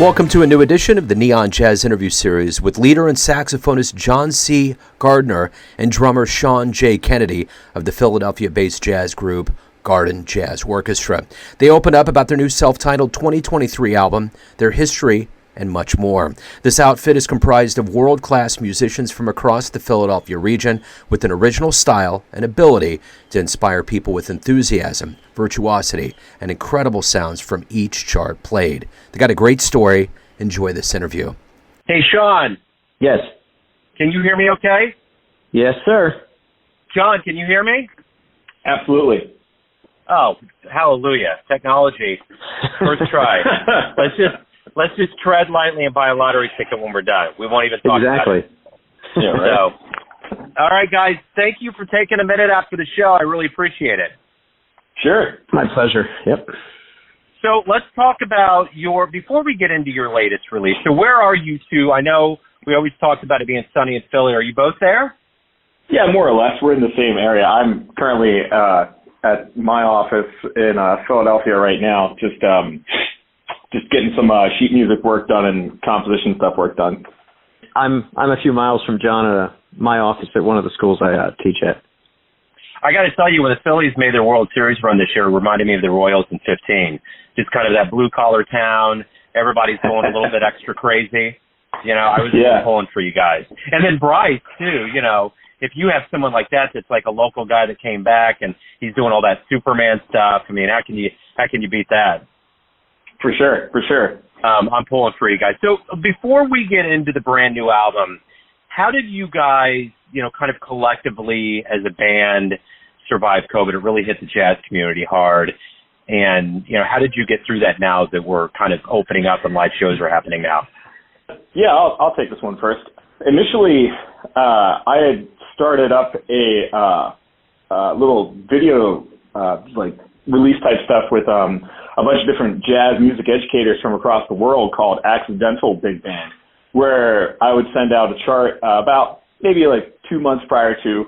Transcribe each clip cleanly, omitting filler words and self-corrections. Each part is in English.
Welcome to a new edition of the Neon Jazz Interview Series with leader and saxophonist Jon C. Gardner and drummer Sean J. Kennedy of the Philadelphia-based jazz group Gardyn Jazz Orchestra. They opened up about their new self-titled 2023 album, their history, and much more. This outfit is comprised of world-class musicians from across the Philadelphia region with an original style and ability to inspire people with enthusiasm, virtuosity, and incredible sounds from each chart played. They got a great story. Enjoy this interview. Hey, Sean. Yes. Can you hear me okay? Yes, sir. John, can you hear me? Absolutely. Oh, hallelujah. Technology. First try. Let's just tread lightly and buy a lottery ticket when we're done. We won't even talk about it. Yeah, right. So, all right, guys. Thank you for taking a minute after the show. I really appreciate it. Sure. My pleasure. Yep. So let's talk about before we get into your latest release. So where are you two? I know we always talked about it being sunny in Philly. Are you both there? Yeah, more or less. We're in the same area. I'm currently at my office in Philadelphia right now, just getting some sheet music work done and composition stuff work done. I'm a few miles from John at my office at one of the schools I teach at. I got to tell you, when the Phillies made their World Series run this year, it reminded me of the Royals in '15. Just kind of that blue-collar town. Everybody's going a little bit extra crazy. You know, I was really pulling for you guys. And then Bryce, too, you know, if you have someone like that that's like a local guy that came back and he's doing all that Superman stuff, I mean, how can you beat that? For sure. I'm pulling for you guys. So before we get into the brand new album, how did you guys, you know, kind of collectively as a band survive COVID? It really hit the jazz community hard. And, you know, how did you get through that now that we're kind of opening up and live shows are happening now? Yeah, I'll take this one first. Initially, I had started up a little video like release type stuff with a bunch of different jazz music educators from across the world called Accidental Big Band, where I would send out a chart about maybe like 2 months prior to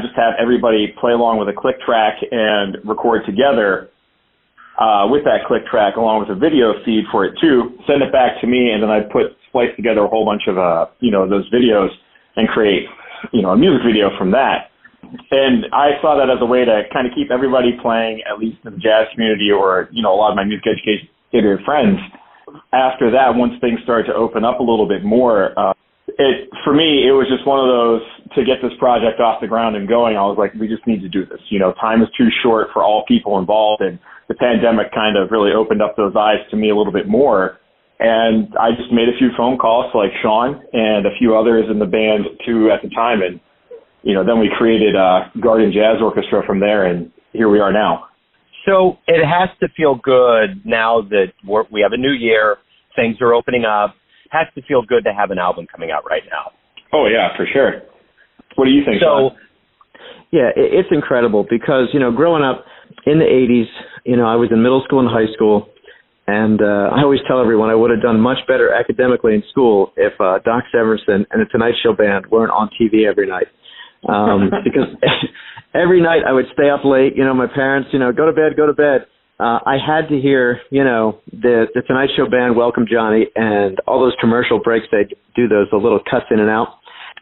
just have everybody play along with a click track and record together with that click track along with a video feed for it too, send it back to me, and then I'd splice together a whole bunch of those videos and create a music video from that. And I saw that as a way to kind of keep everybody playing, at least in the jazz community or, a lot of my music educator friends. After that, once things started to open up a little bit more, for me, it was just one of those, to get this project off the ground and going, I was like, we just need to do this. Time is too short for all people involved, and the pandemic kind of really opened up those eyes to me a little bit more. And I just made a few phone calls to like Sean and a few others in the band too at the time, and then we created Gardyn Jazz Orchestra from there, and here we are now. So it has to feel good now that we have a new year, things are opening up. It has to feel good to have an album coming out right now. Oh, yeah, for sure. What do you think, Sean? Yeah, it's incredible because, growing up in the 80s, I was in middle school and high school, and I always tell everyone I would have done much better academically in school if Doc Severinsen and the Tonight Show Band weren't on TV every night. Because every night I would stay up late, my parents, go to bed. I had to hear, the Tonight Show Band, Welcome Johnny, and all those commercial breaks, they'd do the little cuts in and out.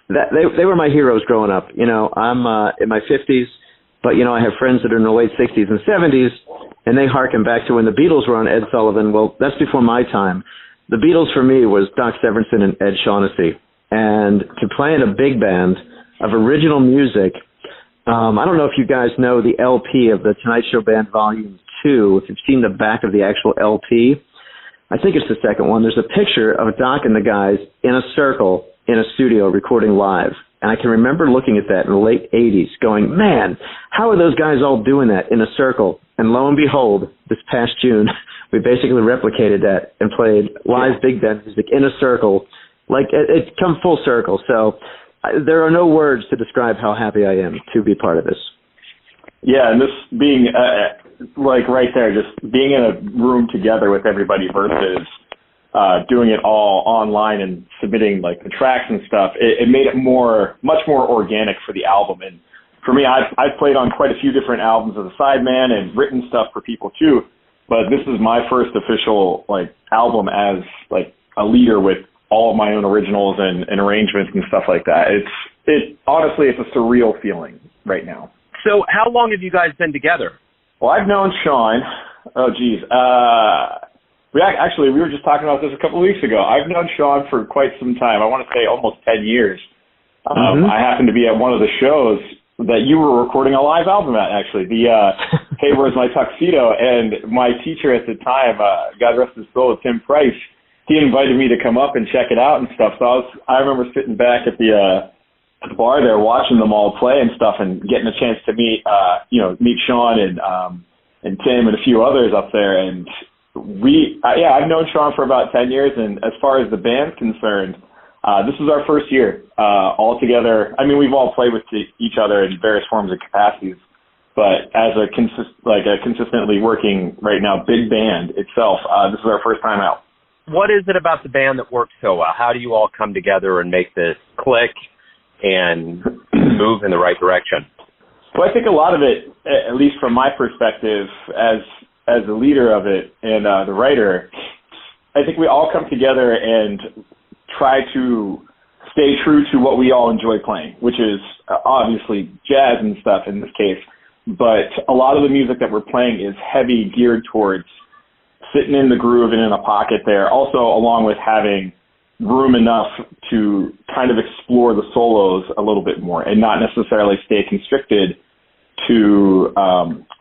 They were my heroes growing up. I'm in my 50s, but, I have friends that are in their late 60s and 70s, and they harken back to when the Beatles were on Ed Sullivan. Well, that's before my time. The Beatles for me was Doc Severinsen and Ed Shaughnessy. And to play in a big band of original music, I don't know if you guys know the LP of the Tonight Show Band Volume 2, if you've seen the back of the actual LP. I think it's the second one. There's a picture of Doc and the guys in a circle in a studio recording live. And I can remember looking at that in the late 80s going, man, how are those guys all doing that in a circle? And lo and behold, this past June, we basically replicated that and played live big band music in a circle. Like, it's come full circle. So there are no words to describe how happy I am to be part of this. Yeah, and this being, like right there, just being in a room together with everybody versus doing it all online and submitting like the tracks and stuff, it made it much more organic for the album. And for me, I've played on quite a few different albums as a sideman and written stuff for people too. but this is my first official like album as like a leader with all of my own originals and arrangements and stuff like that. Honestly, it's a surreal feeling right now. So how long have you guys been together? Well, I've known Sean. Oh, geez. We were just talking about this a couple of weeks ago. I've known Sean for quite some time. I want to say almost 10 years. I happened to be at one of the shows that you were recording a live album at, actually. The Hey, Where's My Tuxedo? And my teacher at the time, God rest his soul, Tim Price, he invited me to come up and check it out and stuff. So I remember sitting back at the bar there watching them all play and stuff and getting a chance to meet Sean and Tim and a few others up there. And I've known Sean for about 10 years. And as far as the band's concerned, this is our first year all together. I mean, we've all played with each other in various forms and capacities, but as a consistently working right now big band itself, this is our first time out. What is it about the band that works so well? How do you all come together and make this click and move in the right direction? Well, I think a lot of it, at least from my perspective as the leader of it and the writer, I think we all come together and try to stay true to what we all enjoy playing, which is obviously jazz and stuff in this case. But a lot of the music that we're playing is heavy geared towards sitting in the groove and in a pocket there. Also, along with having room enough to kind of explore the solos a little bit more and not necessarily stay constricted to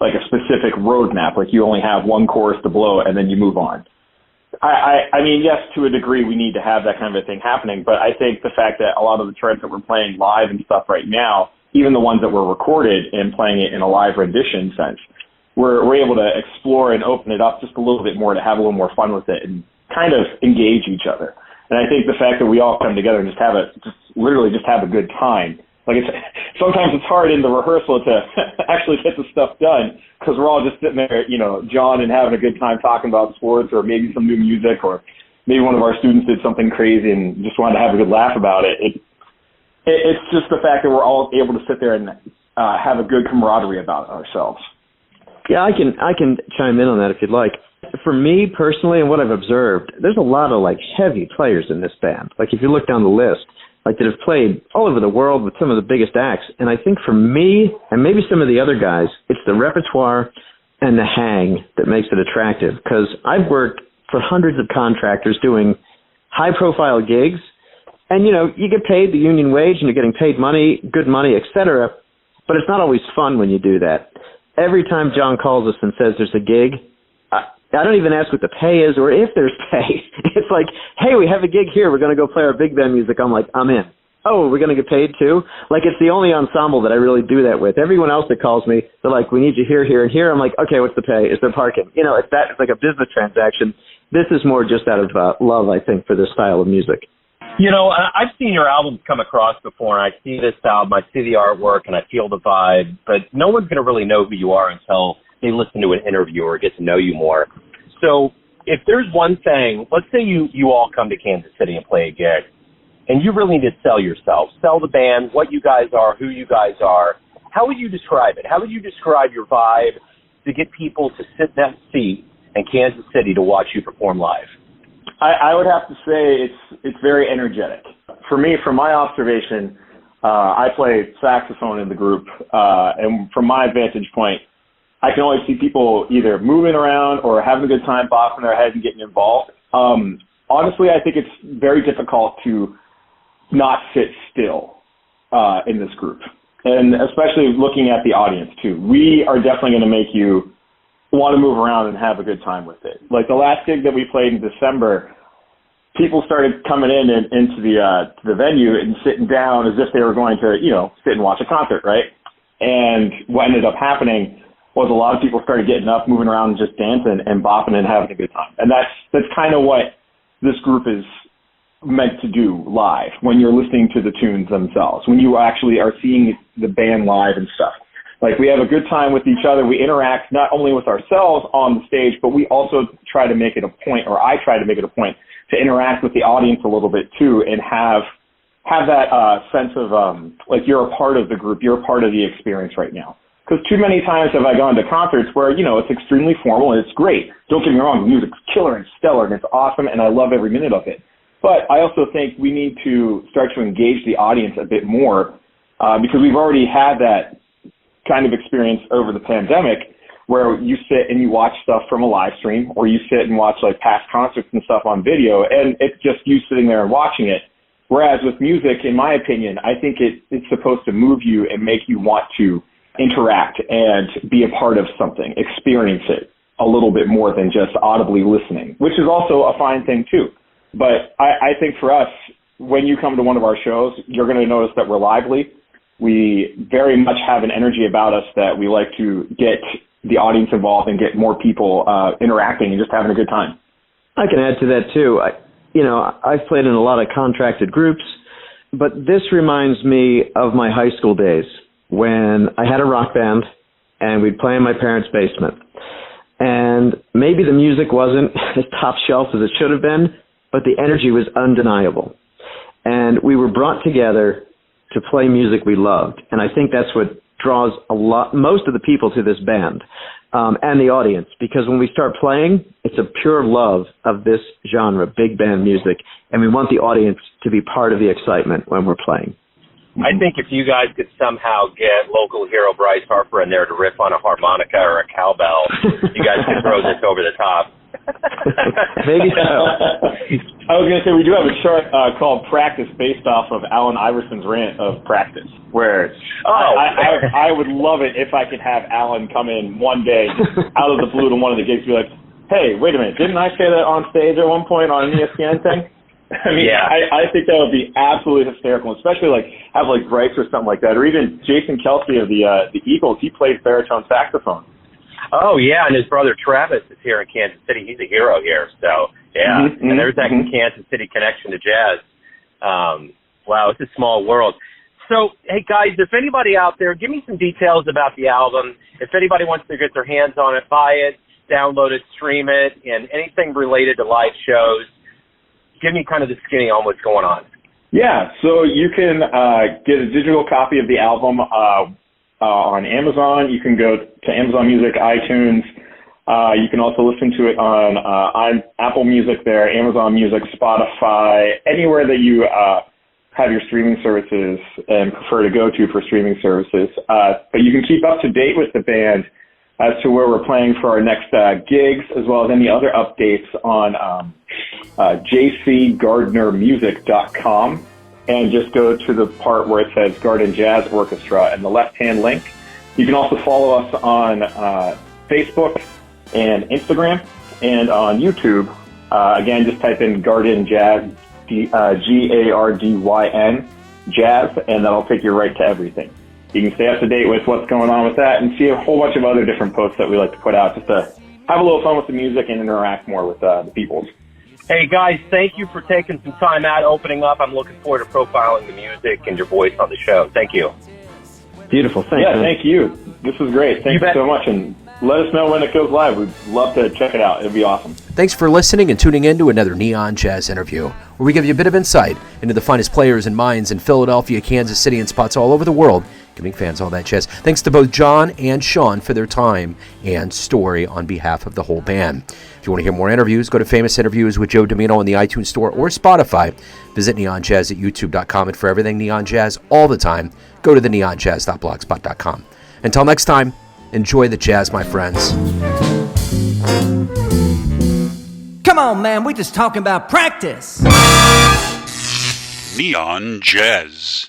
like a specific roadmap. Like you only have one chorus to blow and then you move on. I mean, yes, to a degree we need to have that kind of a thing happening, but I think the fact that a lot of the tracks that we're playing live and stuff right now, even the ones that were recorded and playing it in a live rendition sense, we're able to explore and open it up just a little bit more to have a little more fun with it and kind of engage each other. And I think the fact that we all come together and just have a good time. Like sometimes it's hard in the rehearsal to actually get the stuff done because we're all just sitting there, John, and having a good time talking about sports or maybe some new music, or maybe one of our students did something crazy and just wanted to have a good laugh about it. It's just the fact that we're all able to sit there and have a good camaraderie about ourselves. Yeah, I can chime in on that if you'd like. For me personally, and what I've observed, there's a lot of heavy players in this band. Like if you look down the list, that have played all over the world with some of the biggest acts. And I think for me, and maybe some of the other guys, it's the repertoire and the hang that makes it attractive. Because I've worked for hundreds of contractors doing high-profile gigs, and you get paid the union wage, and you're getting paid money, good money, etc. But it's not always fun when you do that. Every time John calls us and says there's a gig, I don't even ask what the pay is or if there's pay. It's like, hey, we have a gig here. We're going to go play our big band music. I'm like, I'm in. Oh, we're going to get paid too? It's the only ensemble that I really do that with. Everyone else that calls me, they're like, we need you here, here, and here. I'm like, okay, what's the pay? Is there parking? It's like a business transaction. This is more just out of love, I think, for this style of music. I've seen your albums come across before, and I see this album, I see the artwork, and I feel the vibe, but no one's going to really know who you are until they listen to an interview or get to know you more. So if there's one thing, let's say you all come to Kansas City and play a gig, and you really need to sell yourself, sell the band, what you guys are, who you guys are. How would you describe it? How would you describe your vibe to get people to sit in that seat in Kansas City to watch you perform live? I would have to say it's very energetic. For me, from my observation, I play saxophone in the group, and from my vantage point, I can always see people either moving around or having a good time, bopping their head and getting involved. Honestly, I think it's very difficult to not sit still in this group, and especially looking at the audience, too. We are definitely going to make you want to move around and have a good time with it. Like the last gig that we played in December, people started coming into the venue and sitting down as if they were going to, sit and watch a concert, right? And what ended up happening was a lot of people started getting up, moving around, and just dancing and bopping and having a good time. And that's kind of what this group is meant to do live, when you're listening to the tunes themselves, when you actually are seeing the band live and stuff. Like, we have a good time with each other. We interact not only with ourselves on the stage, but we also try to make it a point, or I try to make it a point, to interact with the audience a little bit too, and have that sense of like you're a part of the group, you're a part of the experience right now. Because too many times have I gone to concerts where, it's extremely formal and it's great. Don't get me wrong, the music's killer and stellar and it's awesome and I love every minute of it. But I also think we need to start to engage the audience a bit more because we've already had that kind of experience over the pandemic where you sit and you watch stuff from a live stream or you sit and watch like past concerts and stuff on video and it's just you sitting there and watching it. Whereas with music, in my opinion, I think it's supposed to move you and make you want to interact and be a part of something, experience it a little bit more than just audibly listening, which is also a fine thing too. But I think for us, when you come to one of our shows, you're going to notice that we're lively. We very much have an energy about us that we like to get the audience involved and get more people interacting and just having a good time. I can add to that too. I've played in a lot of contracted groups, but this reminds me of my high school days when I had a rock band and we'd play in my parents' basement. And maybe the music wasn't as top shelf as it should have been, but the energy was undeniable. And we were brought together to play music we loved. And I think that's what draws most of the people to this band and the audience, because when we start playing, it's a pure love of this genre, big band music, and we want the audience to be part of the excitement when we're playing. I think if you guys could somehow get local hero Bryce Harper in there to riff on a harmonica or a cowbell, you guys could throw this over the top. Maybe so. I was going to say, we do have a chart called Practice based off of Allen Iverson's rant of Practice, where I would love it if I could have Allen come in one day out of the blue to one of the gigs and be like, hey, wait a minute, didn't I say that on stage at one point on an ESPN thing? I mean, yeah. I think that would be absolutely hysterical, especially have Bryce or something like that, or even Jason Kelsey of the Eagles. He plays baritone saxophone. Oh yeah, and his brother Travis is here in Kansas City. He's a hero here, so yeah. And there's that Kansas City connection to jazz. Wow, it's a small world. So hey guys, if anybody out there, give me some details about the album. If anybody wants to get their hands on it, buy it, download it, stream it, and anything related to live shows. Give me kind of the skinny on what's going on. Yeah, so you can get a digital copy of the album on Amazon. You can go to Amazon Music, iTunes. You can also listen to it on Apple Music there, Amazon Music, Spotify, anywhere that you have your streaming services and prefer to go to for streaming services. But you can keep up to date with the band as to where we're playing for our next gigs, as well as any other updates on jcgardnermusic.com, and just go to the part where it says Gardyn Jazz Orchestra in the left-hand link. You can also follow us on Facebook and Instagram, and on YouTube. Again, just type in Gardyn Jazz, Gardyn Jazz, and that'll take you right to everything. You can stay up to date with what's going on with that and see a whole bunch of other different posts that we like to put out just to have a little fun with the music and interact more with the people. Hey, guys, thank you for taking some time out, opening up. I'm looking forward to profiling the music and your voice on the show. Thank you. Beautiful. Thanks. Yeah, thank you. This was great. Thank you so much. And let us know when it goes live. We'd love to check it out. It'd be awesome. Thanks for listening and tuning in to another Neon Jazz interview, where we give you a bit of insight into the finest players and minds in Philadelphia, Kansas City, and spots all over the world, giving fans all that jazz. Thanks to both Jon and Sean for their time and story on behalf of the whole band. If you want to hear more interviews, go to Famous Interviews with Joe Domino on the iTunes Store or Spotify. Visit neonjazz at youtube.com, and for everything Neon Jazz all the time, go to the neonjazz.blogspot.com. Until next time, enjoy the jazz, my friends. Come on, man, we just talking about practice. Neon Jazz.